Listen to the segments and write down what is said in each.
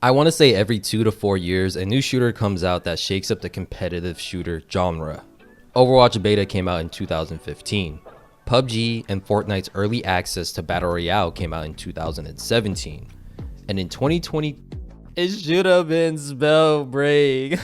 I want to say every 2 to 4 years, a new shooter comes out that shakes up the competitive shooter genre. Overwatch beta came out in 2015. PUBG and Fortnite's early access to Battle Royale came out in 2017. And in 2020, it should have been Spellbreak.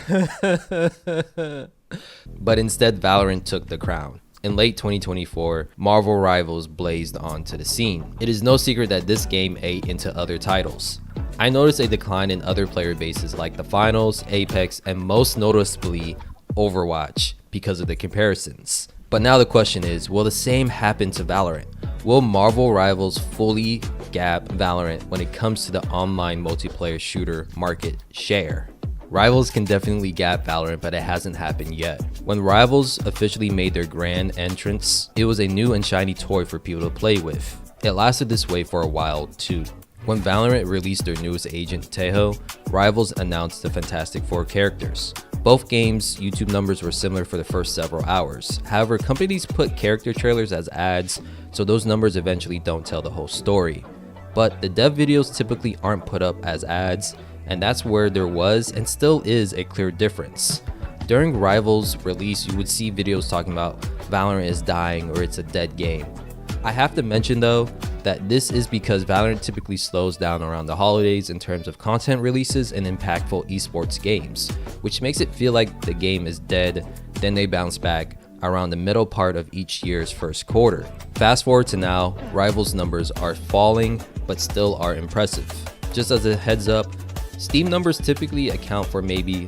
But instead, Valorant took the crown. In late 2024, Marvel Rivals blazed onto the scene. It is no secret that this game ate into other titles. I noticed a decline in other player bases like the Finals, Apex, and most noticeably Overwatch because of the comparisons. But now the question is, will the same happen to Valorant? Will Marvel Rivals fully gap Valorant when it comes to the online multiplayer shooter market share? Rivals can definitely gap Valorant, but it hasn't happened yet. When Rivals officially made their grand entrance, it was a new and shiny toy for people to play with. It lasted this way for a while too. When Valorant released their newest agent, Tejo, Rivals announced the Fantastic Four characters. Both games' YouTube numbers were similar for the first several hours. However, companies put character trailers as ads, so those numbers eventually don't tell the whole story. But the dev videos typically aren't put up as ads, and that's where there was and still is a clear difference. During Rivals release, you would see videos talking about Valorant is dying or it's a dead game. I have to mention though, that this is because Valorant typically slows down around the holidays in terms of content releases and impactful esports games, which makes it feel like the game is dead, then they bounce back around the middle part of each year's first quarter. Fast forward to now, Rivals numbers are falling, but still are impressive. Just as a heads up, Steam numbers typically account for maybe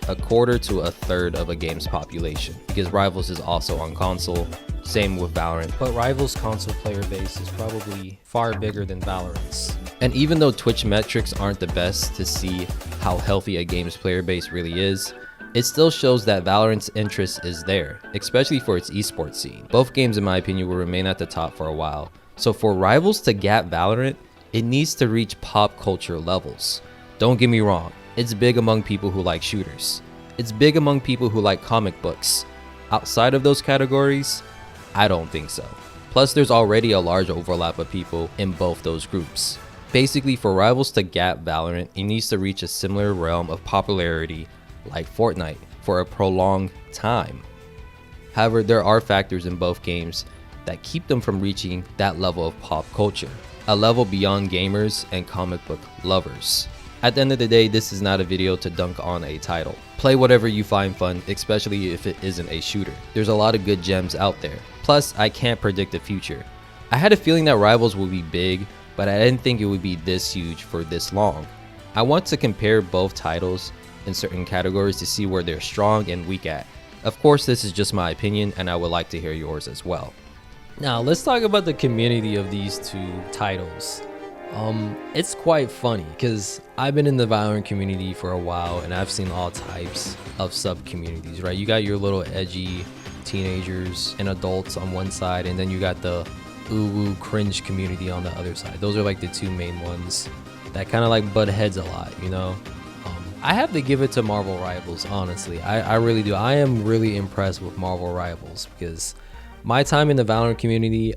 a quarter to a third of a game's population, because Rivals is also on console. Same with Valorant, but Rivals' console player base is probably far bigger than Valorant's. And even though Twitch metrics aren't the best to see how healthy a game's player base really is, it still shows that Valorant's interest is there, especially for its esports scene. Both games in my opinion will remain at the top for a while. So for Rivals to gap Valorant, it needs to reach pop culture levels. Don't get me wrong, it's big among people who like shooters. It's big among people who like comic books. Outside of those categories, I don't think so. Plus, there's already a large overlap of people in both those groups. Basically, for Rivals to gap Valorant, it needs to reach a similar realm of popularity like Fortnite for a prolonged time. However, there are factors in both games that keep them from reaching that level of pop culture, a level beyond gamers and comic book lovers. At the end of the day, this is not a video to dunk on a title. Play whatever you find fun, especially if it isn't a shooter. There's a lot of good gems out there. Plus, I can't predict the future. I had a feeling that Rivals would be big, but I didn't think it would be this huge for this long. I want to compare both titles in certain categories to see where they're strong and weak at. Of course, this is just my opinion, and I would like to hear yours as well. Now, let's talk about the community of these two titles. It's quite funny because I've been in the Valorant community for a while and I've seen all types of sub communities, right? You got your little edgy teenagers and adults on one side, and then you got the ooh cringe community on the other side. Those are like the two main ones that kind of like butt heads a lot, you know? I have to give it to Marvel Rivals, honestly. I really do. I am really impressed with Marvel Rivals because my time in the Valorant community,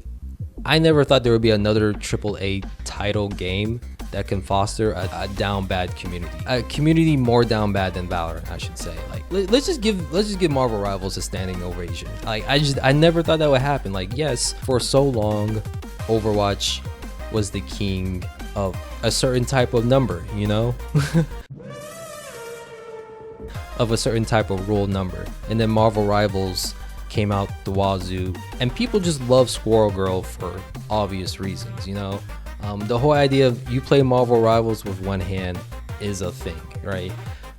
I never thought there would be another AAA title game that can foster a down bad community. A community more down bad than Valorant, I should say. Like, let's just give Marvel Rivals a standing ovation. Like, I never thought that would happen. Like, yes, for so long, Overwatch was the king of a certain type of number, you know? Of a certain type of rule number. And then Marvel Rivals came out the wazoo, and people just love Squirrel Girl for obvious reasons, you know? The whole idea of you play Marvel Rivals with one hand is a thing, right?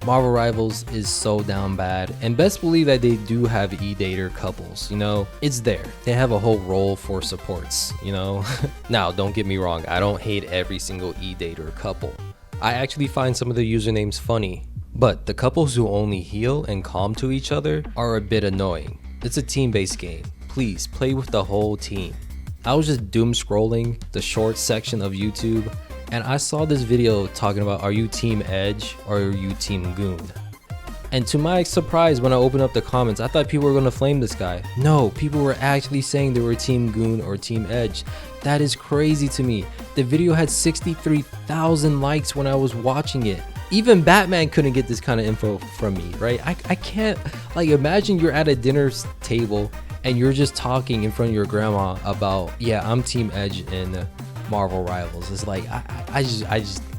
Marvel Rivals is so down bad, and best believe that they do have e-dater couples, you know? It's there. They have a whole role for supports, you know? Now, don't get me wrong, I don't hate every single e-dater couple. I actually find some of the usernames funny, but the couples who only heal and calm to each other are a bit annoying. It's a team-based game. Please play with the whole team. I was just doom scrolling the short section of YouTube, and I saw this video talking about, are you team Edge or are you team Goon? And to my surprise, when I opened up the comments, I thought people were gonna flame this guy. No, people were actually saying they were Team Goon or Team Edge. That is crazy to me. The video had 63,000 likes when I was watching it. Even Batman couldn't get this kind of info from me, right? I can't, like, imagine you're at a dinner table and you're just talking in front of your grandma about, yeah, I'm Team Edge in Marvel Rivals. It's like, I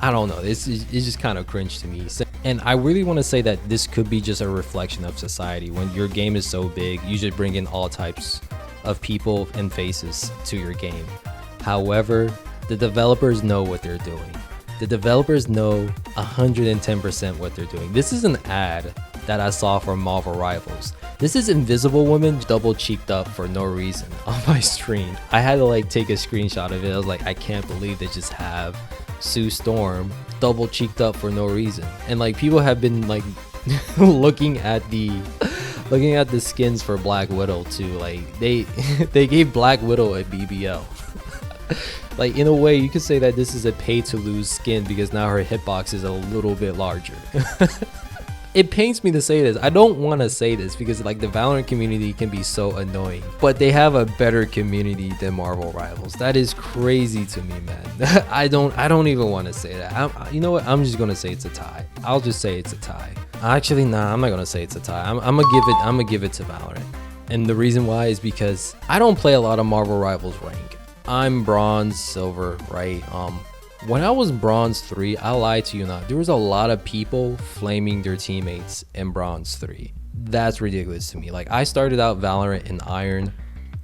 don't know. It's just kind of cringe to me. And I really want to say that this could be just a reflection of society. When your game is so big, you should bring in all types of people and faces to your game. However, the developers know what they're doing. The developers know 110% what they're doing. This is an ad that I saw from Marvel Rivals. This is Invisible Woman double cheeked up for no reason on my screen. I had to like take a screenshot of it. I was like, I can't believe they just have Sue Storm double cheeked up for no reason. And like people have been like looking at the skins for Black Widow too. Like they gave Black Widow a BBL. Like in a way you could say that this is a pay to lose skin because now her hitbox is a little bit larger. It pains me to say this. I don't want to say this because like the Valorant community can be so annoying, but they have a better community than Marvel Rivals. That is crazy to me, man. I don't even want to say that. You know what? I'm just gonna say it's a tie. I'll just say it's a tie. Actually, nah, I'm not gonna say it's a tie. I'm gonna give it to Valorant. And the reason why is because I don't play a lot of Marvel Rivals rank. I'm bronze, silver, right? When I was bronze 3, I lied to you not. There was a lot of people flaming their teammates in bronze 3. That's ridiculous to me. Like I started out Valorant in iron.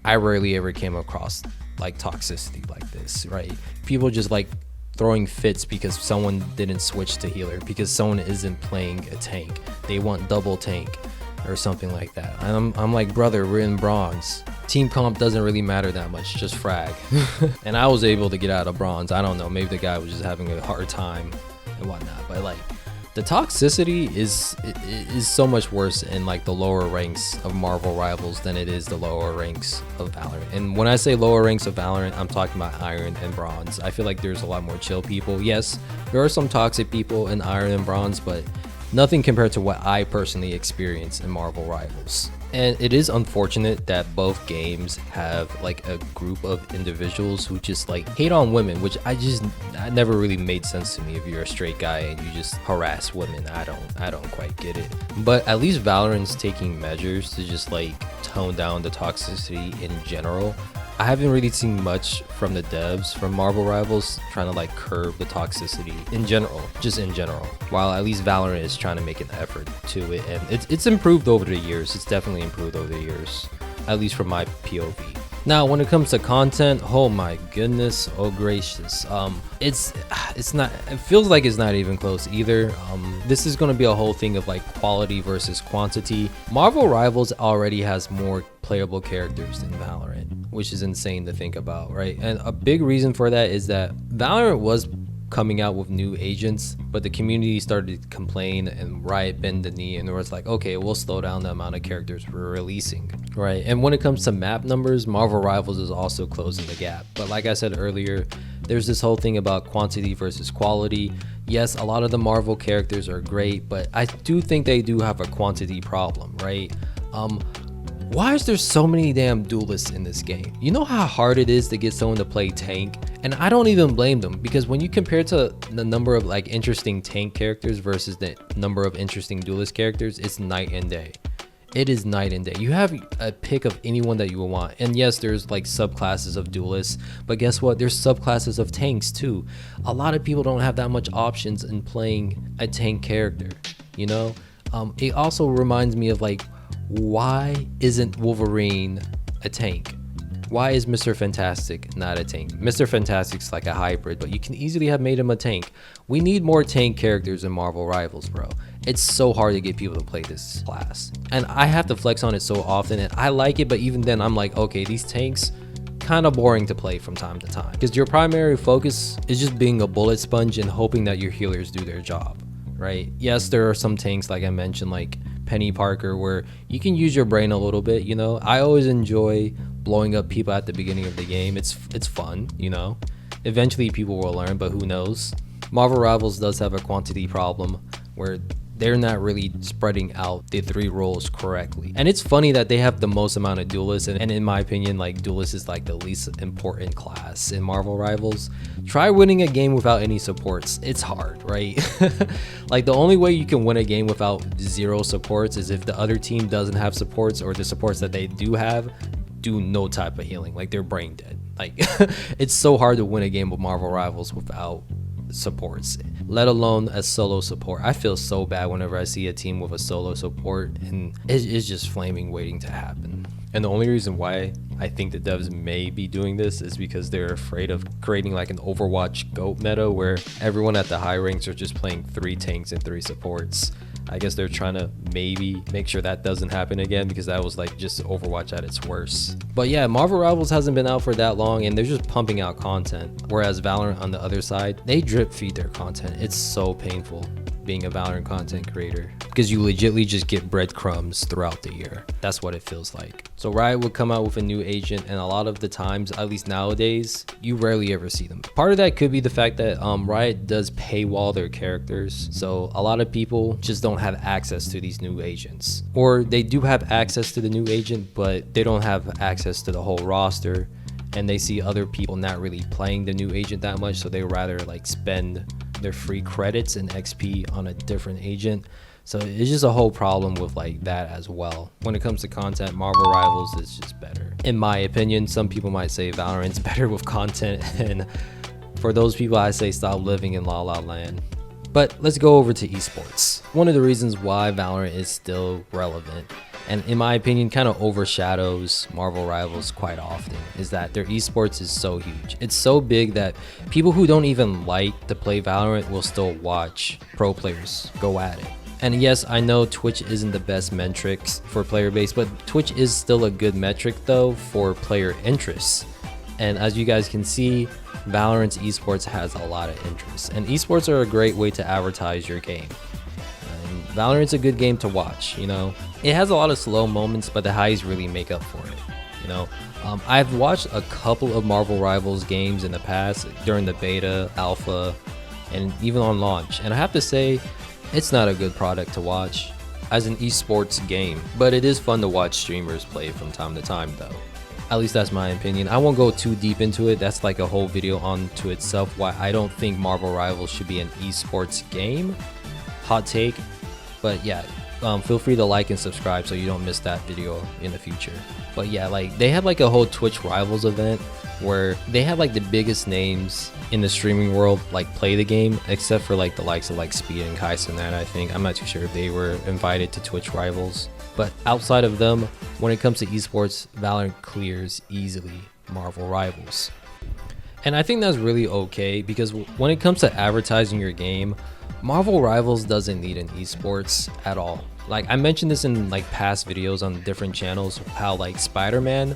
I rarely ever came across like toxicity like this, right? People just like throwing fits because someone didn't switch to healer, because someone isn't playing a tank. They want double tank or something like that. I'm like, brother, we're in bronze. Team comp doesn't really matter that much, just frag. And I was able to get out of bronze. I don't know, maybe the guy was just having a hard time and whatnot, but like the toxicity is so much worse in like the lower ranks of Marvel Rivals than it is the lower ranks of Valorant. And when I say lower ranks of Valorant, I'm talking about iron and bronze. I feel like there's a lot more chill people. Yes, there are some toxic people in iron and bronze, but nothing compared to what I personally experienced in Marvel Rivals. And it is unfortunate that both games have like a group of individuals who just like hate on women, which that never really made sense to me. If you're a straight guy and you just harass women, I don't quite get it. But at least Valorant's taking measures to just like tone down the toxicity in general. I haven't really seen much from the devs from Marvel Rivals trying to like curb the toxicity in general, just in general, while at least Valorant is trying to make an effort to it, and it's improved over the years. It's definitely improved over the years, at least from my POV. Now, when it comes to content, oh my goodness, oh gracious, it's not, it feels like it's not even close either. This is going to be a whole thing of like quality versus quantity. Marvel Rivals already has more playable characters than Valorant, which is insane to think about, right? And a big reason for that is that Valorant was coming out with new agents, but the community started to complain and Riot bend the knee, and it was like, okay, we'll slow down the amount of characters we're releasing, right? And when it comes to map numbers, Marvel Rivals is also closing the gap. But like I said earlier, there's this whole thing about quantity versus quality. Yes, a lot of the Marvel characters are great, but I do think they do have a quantity problem, right? Why is there so many damn duelists in this game? You know how hard it is to get someone to play tank? And I don't even blame them, because when you compare to the number of like interesting tank characters versus the number of interesting duelist characters, it's night and day. It is night and day. You have a pick of anyone that you will want. And yes, there's like subclasses of duelists, but guess what? There's subclasses of tanks too. A lot of people don't have that much options in playing a tank character, you know? It also reminds me of like, why isn't Wolverine a tank? Why is Mr. Fantastic not a tank? Mr. Fantastic's like a hybrid, but you can easily have made him a tank. We need more tank characters in Marvel Rivals, bro. It's so hard to get people to play this class. And I have to flex on it so often, and I like it, but even then I'm like, okay, these tanks kind of boring to play from time to time, because your primary focus is just being a bullet sponge and hoping that your healers do their job, right? Yes, there are some tanks, like I mentioned, like Penny Parker, where you can use your brain a little bit, you know? I always enjoy blowing up people at the beginning of the game. It's fun, you know? Eventually people will learn, but who knows? Marvel Rivals does have a quantity problem where they're not really spreading out the 3 roles correctly. And it's funny that they have the most amount of duelists, and in my opinion, like duelist is like the least important class in Marvel Rivals. Try winning a game without any supports. It's hard, right? Like the only way you can win a game without 0 supports is if the other team doesn't have supports, or the supports that they do have do no type of healing, like they're brain dead. Like it's so hard to win a game with Marvel Rivals without supports, let alone a solo support. I feel so bad whenever I see a team with a solo support, and it's just flaming waiting to happen. And the only reason why I think the devs may be doing this is because they're afraid of creating like an Overwatch GOAT meta where everyone at the high ranks are just playing 3 tanks and 3 supports. I guess they're trying to maybe make sure that doesn't happen again, because that was like just Overwatch at its worst. But yeah, Marvel Rivals hasn't been out for that long, and they're just pumping out content. Whereas Valorant on the other side, they drip feed their content. It's so painful being a Valorant content creator, because you legitly just get breadcrumbs throughout the year. That's what it feels like. So Riot would come out with a new agent, and a lot of the times, at least nowadays, you rarely ever see them. Part of that could be the fact that Riot does paywall their characters, so a lot of people just don't have access to these new agents, or they do have access to the new agent, but they don't have access to the whole roster, and they see other people not really playing the new agent that much, so they rather like spend their free credits and XP on a different agent. So it's just a whole problem with like that as well. When it comes to content, Marvel Rivals is just better. In my opinion, some people might say Valorant's better with content, and for those people, I say stop living in La La Land. But let's go over to esports. One of the reasons why Valorant is still relevant, and in my opinion kind of overshadows Marvel Rivals quite often, is that their esports is so huge. It's so big that people who don't even like to play Valorant will still watch pro players go at it. And yes, I know Twitch isn't the best metrics for player base, but Twitch is still a good metric though for player interests. And as you guys can see, Valorant's esports has a lot of interest, and esports are a great way to advertise your game. And Valorant's a good game to watch, you know. It has a lot of slow moments, but the highs really make up for it, you know. I've watched a couple of Marvel Rivals games in the past during the beta, alpha, and even on launch, and I have to say, it's not a good product to watch as an esports game, but it is fun to watch streamers play from time to time though. At least that's my opinion. I won't go too deep into it. That's like a whole video onto itself, why I don't think Marvel Rivals should be an esports game. Hot take. But yeah, feel free to like and subscribe so you don't miss that video in the future. But yeah, like they had like a whole Twitch Rivals event where they had like the biggest names in the streaming world like play the game, except for like the likes of like Speed and Kaiser and that. I think I'm not too sure if they were invited to Twitch Rivals, but outside of them, when it comes to esports, Valorant clears easily Marvel Rivals. And I think that's really okay, because when it comes to advertising your game, Marvel Rivals doesn't need an esports at all. Like I mentioned this in like past videos on different channels, how like Spider-Man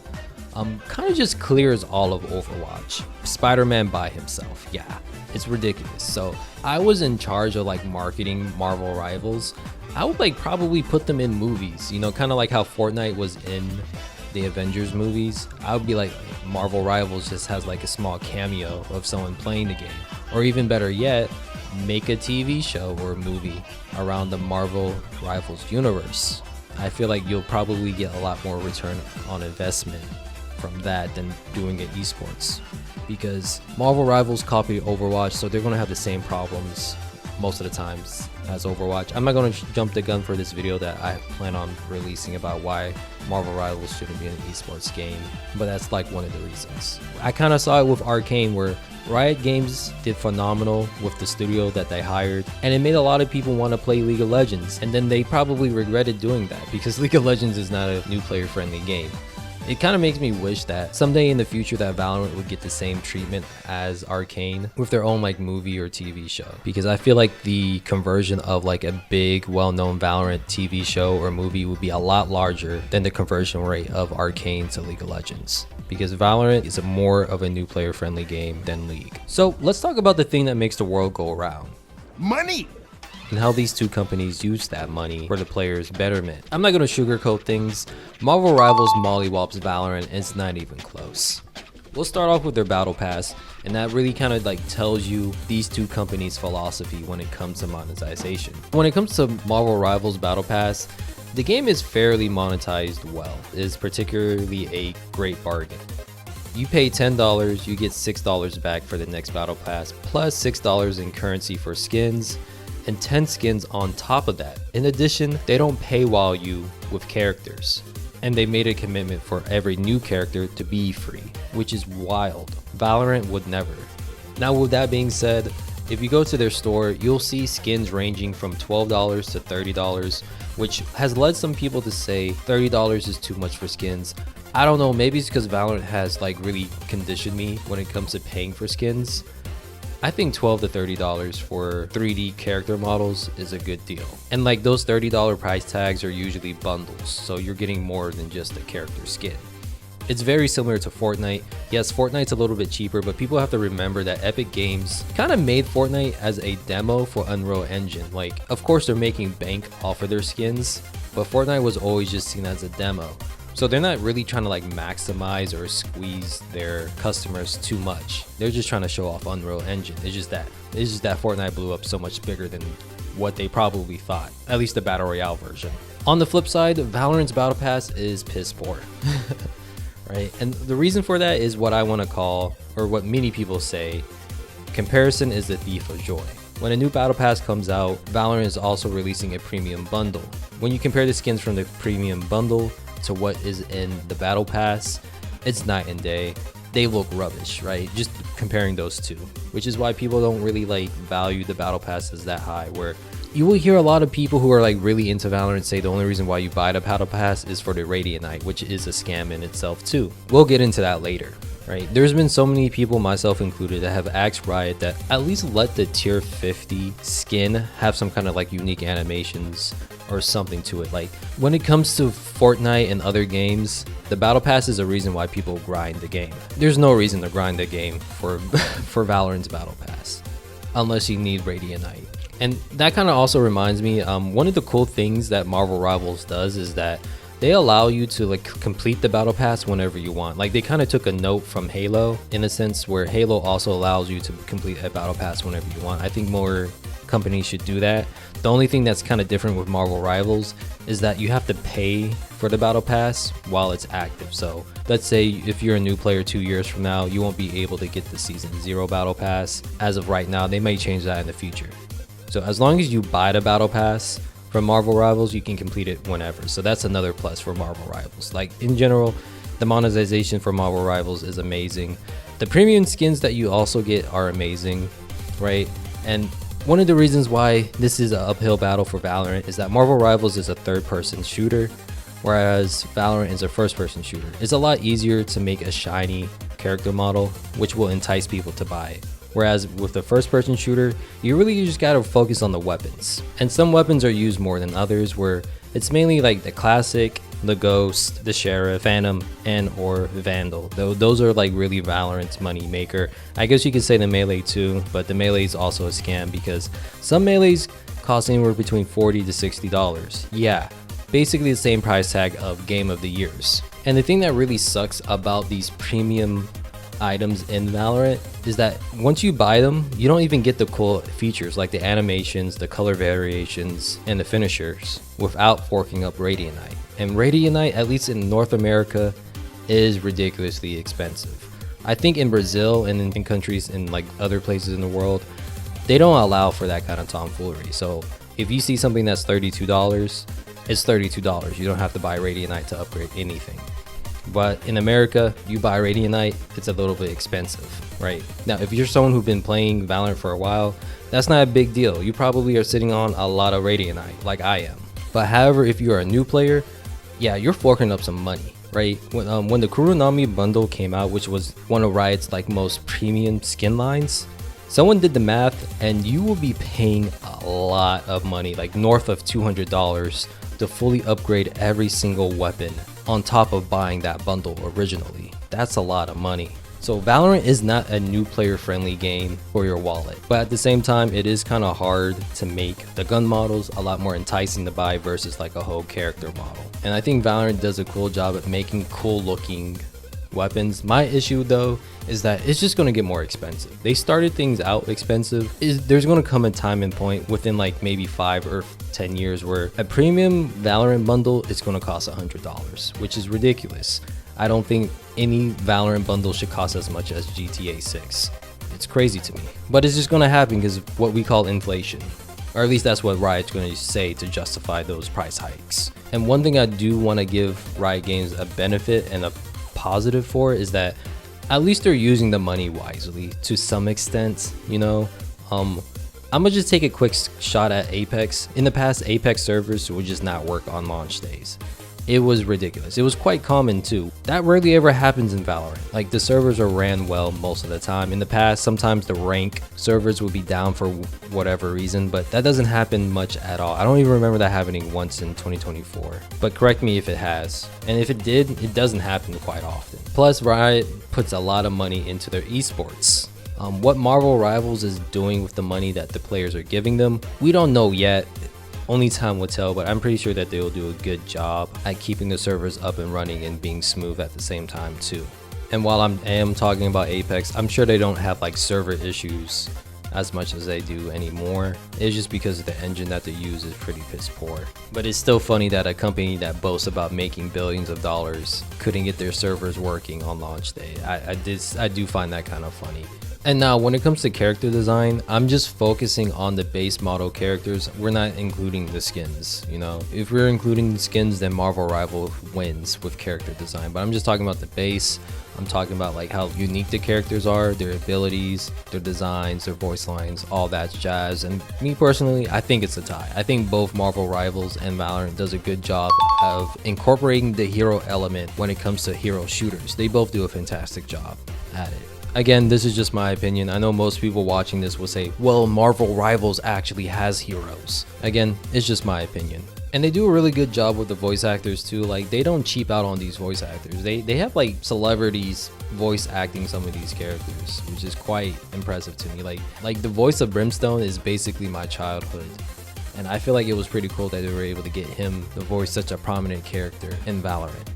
kind of just clears all of Overwatch. Spider-Man by himself, yeah, it's ridiculous. So I was in charge of like marketing Marvel Rivals. I would like probably put them in movies, you know, kind of like how Fortnite was in the Avengers movies. I would be like, Marvel Rivals just has like a small cameo of someone playing the game. Or even better yet, make a TV show or a movie around the Marvel Rivals universe. I feel like you'll probably get a lot more return on investment from that than doing it esports, because Marvel Rivals copied Overwatch, so they're going to have the same problems most of the times as Overwatch. I'm not going to jump the gun for this video that I plan on releasing about why Marvel Rivals shouldn't be an esports game, but that's like one of the reasons. I kind of saw it with Arcane, where Riot Games did phenomenal with the studio that they hired, and it made a lot of people want to play League of Legends, and then they probably regretted doing that because League of Legends is not a new player friendly game. It kind of makes me wish that someday in the future that Valorant would get the same treatment as Arcane with their own like movie or TV show, because I feel like the conversion of like a big well-known Valorant TV show or movie would be a lot larger than the conversion rate of Arcane to League of Legends, because Valorant is more of a new player friendly game than League. So let's talk about the thing that makes the world go around: money! And how these two companies use that money for the players' betterment. I'm not going to sugarcoat things. Marvel Rivals mollywops Valorant, and it's not even close. We'll start off with their battle pass, and that really kind of like tells you these two companies' philosophy when it comes to monetization. When it comes to Marvel Rivals battle pass, the game is fairly monetized well. It is particularly a great bargain. You pay $10, you get $6 back for the next battle pass, plus $6 in currency for skins, and 10 skins on top of that. In addition, they don't paywall you with characters, and they made a commitment for every new character to be free, which is wild. Valorant would never. Now with that being said, if you go to their store, you'll see skins ranging from $12 to $30, which has led some people to say $30 is too much for skins. I don't know, maybe it's because Valorant has like really conditioned me when it comes to paying for skins. I think $12 to $30 for 3D character models is a good deal. And like those $30 price tags are usually bundles, so you're getting more than just a character skin. It's very similar to Fortnite. Yes, Fortnite's a little bit cheaper, but people have to remember that Epic Games kind of made Fortnite as a demo for Unreal Engine. Like, of course they're making bank off of their skins, but Fortnite was always just seen as a demo. So they're not really trying to like maximize or squeeze their customers too much. They're just trying to show off Unreal Engine. It's just that Fortnite blew up so much bigger than what they probably thought, at least the Battle Royale version. On the flip side, Valorant's Battle Pass is piss poor. Right? And the reason for that is what I want to call, or what many people say, comparison is the thief of joy. When a new battle pass comes out, Valorant is also releasing a premium bundle. When you compare the skins from the premium bundle to what is in the battle pass, it's night and day. They look rubbish, right? Just comparing those two, which is why people don't really like value the battle passes that high, where you will hear a lot of people who are like really into Valorant say the only reason why you buy the battle pass is for the Radiant, which is a scam in itself too. We'll get into that later. Right? There's been so many people, myself included, that have asked Riot that at least let the tier 50 skin have some kind of like unique animations or something to it. Like when it comes to Fortnite and other games, the battle pass is a reason why people grind the game. There's no reason to grind the game for for Valorant's battle pass unless you need Radiant. And that kind of also reminds me, one of the cool things that Marvel Rivals does is that they allow you to like complete the battle pass whenever you want. Like they kind of took a note from Halo in a sense, where Halo also allows you to complete a battle pass whenever you want. I think more companies should do that. The only thing that's kind of different with Marvel Rivals is that you have to pay for the battle pass while it's active. So let's say if you're a new player 2 years from now, you won't be able to get the season 0 battle pass as of right now. They may change that in the future. So as long as you buy the battle pass from Marvel Rivals, you can complete it whenever. So that's another plus for Marvel Rivals. Like in general, the monetization for Marvel Rivals is amazing. The premium skins that you also get are amazing, right? And one of the reasons why this is an uphill battle for Valorant is that Marvel Rivals is a third-person shooter, whereas Valorant is a first-person shooter. It's a lot easier to make a shiny character model, which will entice people to buy it. Whereas with the first-person shooter, you really just gotta focus on the weapons. And some weapons are used more than others, where it's mainly like the classic, the ghost, the sheriff, phantom, and or vandal. Those are like really Valorant's money maker. I guess you could say the melee too, but the melee is also a scam because some melees cost anywhere between $40 to $60. Yeah, basically the same price tag of Game of the Years. And the thing that really sucks about these premium items in Valorant is that once you buy them, you don't even get the cool features like the animations, the color variations, and the finishers without forking up Radiant. And Radiant, at least in North America, is ridiculously expensive. I think in Brazil and in countries in like other places in the world, they don't allow for that kind of tomfoolery. So if you see something that's $32, it's $32. You don't have to buy Radiant to upgrade anything. But in America, you buy Radiant, it's a little bit expensive, right? Now, if you're someone who's been playing Valorant for a while, that's not a big deal. You probably are sitting on a lot of Radiant, like I am. But however, if you're a new player, yeah, you're forking up some money, right? When the Kuronami bundle came out, which was one of Riot's like most premium skin lines, someone did the math and you will be paying a lot of money, like north of $200 to fully upgrade every single weapon on top of buying that bundle originally. That's a lot of money. So Valorant is not a new player friendly game for your wallet, but at the same time it is kind of hard to make the gun models a lot more enticing to buy versus like a whole character model. And I think Valorant does a cool job at making cool looking weapons. My issue though is that it's just going to get more expensive. They started things out expensive. There's going to come a time and point within like maybe 5 or 10 years where a premium Valorant bundle is going to cost $100, which is ridiculous. I don't think any Valorant bundle should cost as much as GTA 6. It's crazy to me, but it's just going to happen because of what we call inflation, or at least that's what Riot's going to say to justify those price hikes. And one thing I do want to give Riot Games a benefit and a positive for is that at least they're using the money wisely to some extent, you know. I'm gonna just take a quick shot at Apex. In the past, Apex servers would just not work on launch days. It was ridiculous. It was quite common too. That rarely ever happens in Valorant. Like, the servers are ran well most of the time. In the past, sometimes the rank servers would be down for whatever reason, but that doesn't happen much at all. I don't even remember that happening once in 2024, but correct me if it has. And if it did, it doesn't happen quite often. Plus, Riot puts a lot of money into their esports. What Marvel Rivals is doing with the money that the players are giving them, we don't know yet. Only time will tell, but I'm pretty sure that they'll do a good job at keeping the servers up and running and being smooth at the same time too. And while I am talking about Apex, I'm sure they don't have like server issues as much as they do anymore. It's just because the engine that they use is pretty piss poor. But it's still funny that a company that boasts about making billions of dollars couldn't get their servers working on launch day. I do find that kind of funny. And now when it comes to character design, I'm just focusing on the base model characters. We're not including the skins, you know. If we're including the skins, then Marvel Rivals wins with character design. But I'm just talking about the base. I'm talking about like how unique the characters are, their abilities, their designs, their voice lines, all that jazz. And me personally, I think it's a tie. I think both Marvel Rivals and Valorant does a good job of incorporating the hero element when it comes to hero shooters. They both do a fantastic job at it. Again, this is just my opinion. I know most people watching this will say, well, Marvel Rivals actually has heroes. Again, it's just my opinion. And they do a really good job with the voice actors too. Like, they don't cheap out on these voice actors. They have like celebrities voice acting some of these characters, which is quite impressive to me. Like the voice of Brimstone is basically my childhood. And I feel like it was pretty cool that they were able to get him to voice such a prominent character in Valorant.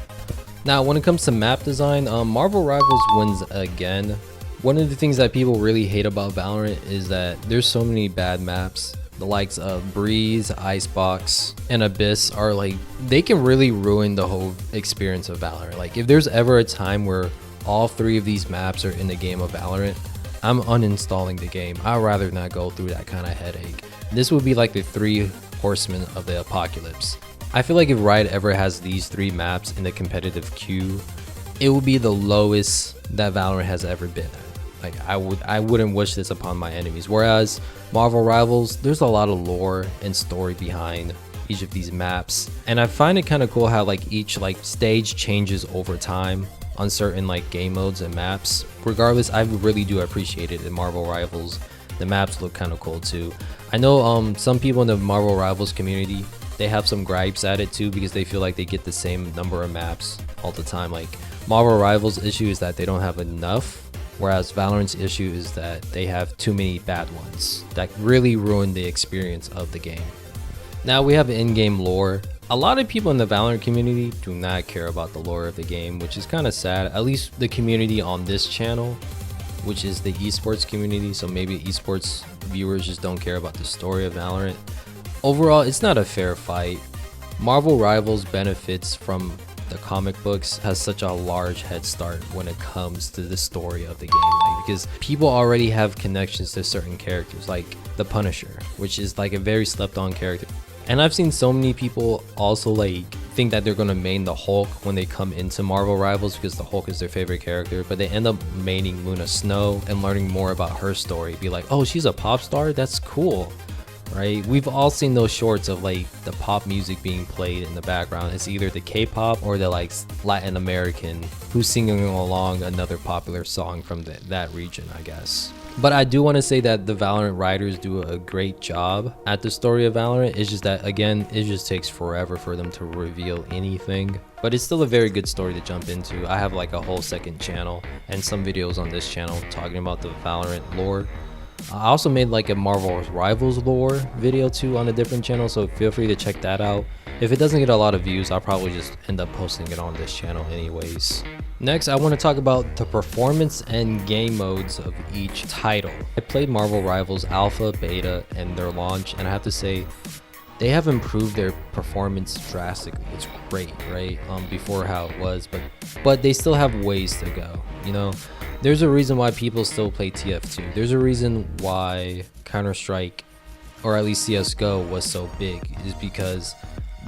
Now, when it comes to map design, Marvel Rivals wins again. One of the things that people really hate about Valorant is that there's so many bad maps. The likes of Breeze, Icebox, and Abyss are like, they can really ruin the whole experience of Valorant. Like, if there's ever a time where all 3 of these maps are in the game of Valorant, I'm uninstalling the game. I'd rather not go through that kind of headache. This would be like the 3 horsemen of the apocalypse. I feel like if Riot ever has these 3 maps in the competitive queue, it would be the lowest that Valorant has ever been at. Like, I wouldn't wish this upon my enemies. Whereas Marvel Rivals, there's a lot of lore and story behind each of these maps, and I find it kind of cool how like each like stage changes over time on certain like game modes and maps. Regardless, I really do appreciate it in Marvel Rivals. The maps look kind of cool too. I know some people in the Marvel Rivals community, they have some gripes at it too because they feel like they get the same number of maps all the time. Like, Marvel Rivals' issue is that they don't have enough, whereas Valorant's issue is that they have too many bad ones that really ruin the experience of the game. Now we have in-game lore. A lot of people in the Valorant community do not care about the lore of the game, which is kind of sad. At least the community on this channel, which is the esports community, so maybe esports viewers just don't care about the story of Valorant. Overall, it's not a fair fight. Marvel Rivals benefits from the comic books, has such a large head start when it comes to the story of the game, like, because people already have connections to certain characters, like the Punisher, which is like a very slept on character. And I've seen so many people also like think that they're gonna main the Hulk when they come into Marvel Rivals because the Hulk is their favorite character, but they end up maining Luna Snow and learning more about her story. Be like, oh, she's a pop star? That's cool. Right? We've all seen those shorts of like the pop music being played in the background. It's either the K-pop or the like Latin American who's singing along another popular song from that region, I guess. But I do want to say that the Valorant writers do a great job at the story of Valorant. It's just that, again, it just takes forever for them to reveal anything. But it's still a very good story to jump into. I have like a whole second channel and some videos on this channel talking about the Valorant lore. I also made like a Marvel's Rivals lore video too on a different channel, so feel free to check that out. If it doesn't get a lot of views, I'll probably just end up posting it on this channel anyways. Next, I want to talk about the performance and game modes of each title. I played Marvel Rivals Alpha, Beta, and their launch, and I have to say, they have improved their performance drastically. It's great, right? Before how it was, but they still have ways to go, you know? There's a reason why people still play TF2. There's a reason why Counter-Strike, or at least CSGO, was so big, is because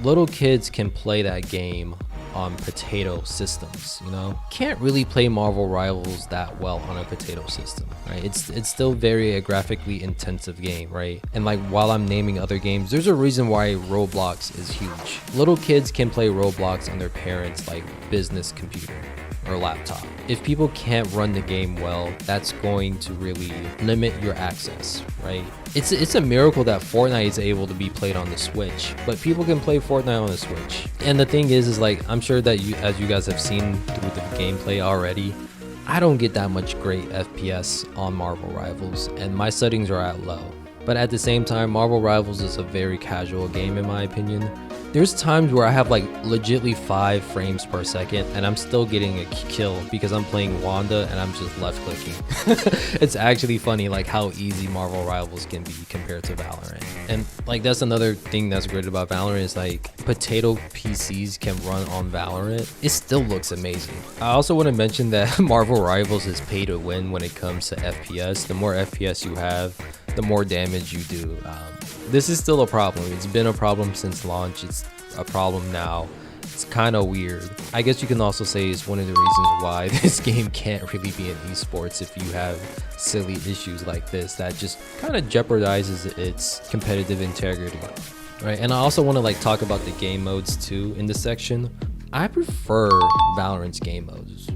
little kids can play that game on potato systems, you know? Can't really play Marvel Rivals that well on a potato system, right? It's still a graphically intensive game, right? And like, while I'm naming other games, there's a reason why Roblox is huge. Little kids can play Roblox on their parents' like business computer or laptop. If people can't run the game well, that's going to really limit your access, right? It's a miracle that Fortnite is able to be played on the Switch, but people can play Fortnite on the Switch. And the thing is like, I'm sure that as you guys have seen through the gameplay already, I don't get that much great FPS on Marvel Rivals, and my settings are at low. But at the same time, Marvel Rivals is a very casual game in my opinion. There's times where I have like legitly 5 frames per second and I'm still getting a kill because I'm playing Wanda and I'm just left clicking. It's actually funny like how easy Marvel Rivals can be compared to Valorant. And like, that's another thing that's great about Valorant is like, potato PCs can run on Valorant. It still looks amazing. I also want to mention that Marvel Rivals is pay to win when it comes to FPS. The more FPS you have, the more damage you do. This is still a problem. It's been a problem since launch. It's a problem now. It's kind of weird. I guess you can also say it's one of the reasons why this game can't really be in esports if you have silly issues like this that just kind of jeopardizes its competitive integrity, right? And I also want to like talk about the game modes too in this section. I prefer Valorant's game modes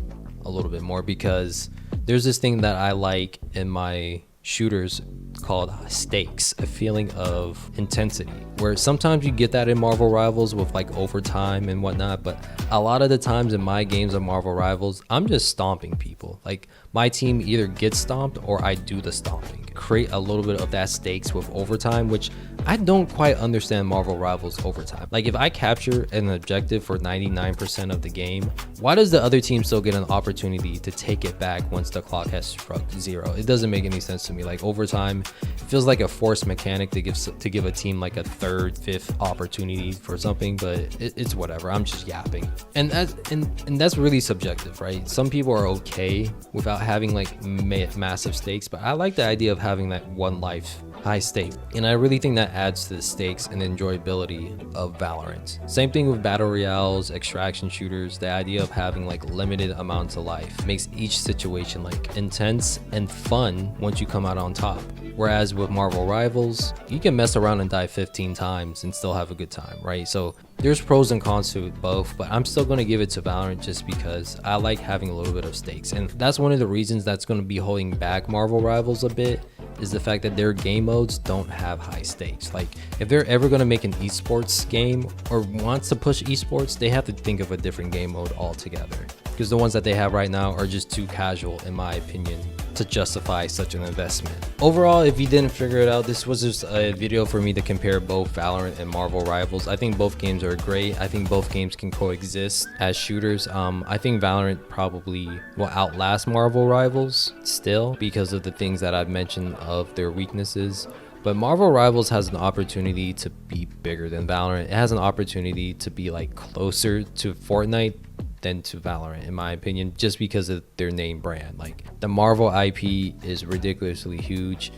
a little bit more because there's this thing that I like in my shooters called stakes, a feeling of intensity, where sometimes you get that in Marvel Rivals with like overtime and whatnot, but a lot of the times in my games of Marvel Rivals, I'm just stomping people. Like, my team either gets stomped or I do the stomping. Create a little bit of that stakes with overtime, which I don't quite understand Marvel Rivals overtime. Like, if I capture an objective for 99% of the game, why does the other team still get an opportunity to take it back once the clock has struck 0? It doesn't make any sense to me. Like, overtime, it feels like a forced mechanic to give a team like a 3rd, 5th opportunity for something, but it's whatever. I'm just yapping. And that's really subjective, right? Some people are okay without having like massive stakes, but I like the idea of having that one life high stake, and I really think that adds to the stakes and enjoyability of Valorant. Same thing with battle royales, extraction shooters. The idea of having like limited amounts of life makes each situation like intense and fun once you come out on top. Whereas with Marvel Rivals, you can mess around and die 15 times and still have a good time, right? So there's pros and cons to both, but I'm still going to give it to Valorant just because I like having a little bit of stakes. And that's one of the reasons that's going to be holding back Marvel Rivals a bit, is the fact that their game modes don't have high stakes. Like, if they're ever going to make an esports game or wants to push esports, they have to think of a different game mode altogether, because the ones that they have right now are just too casual, in my opinion, to justify such an investment. Overall, if you didn't figure it out, this was just a video for me to compare both Valorant and Marvel Rivals. I think both games are great. I think both games can coexist as shooters. I think Valorant probably will outlast Marvel Rivals still because of the things that I've mentioned of their weaknesses. But Marvel Rivals has an opportunity to be bigger than Valorant. It has an opportunity to be like closer to Fortnite than to Valorant, in my opinion, just because of their name brand. Like, the Marvel IP is ridiculously huge.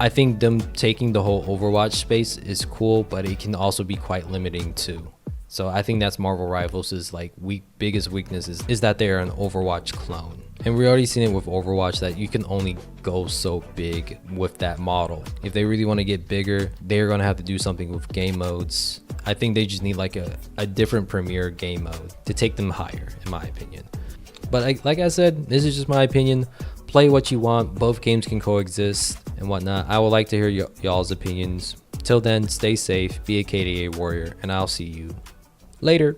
I think them taking the whole Overwatch space is cool, but it can also be quite limiting too. So I think that's Marvel Rivals' like biggest weakness is that they are an Overwatch clone. And we already seen it with Overwatch that you can only go so big with that model. If they really want to get bigger, they're going to have to do something with game modes. I think they just need like a different premier game mode to take them higher, in my opinion. But like I said, this is just my opinion. Play what you want. Both games can coexist and whatnot. I would like to hear y'all's opinions. Till then, stay safe, be a KDA warrior, and I'll see you later.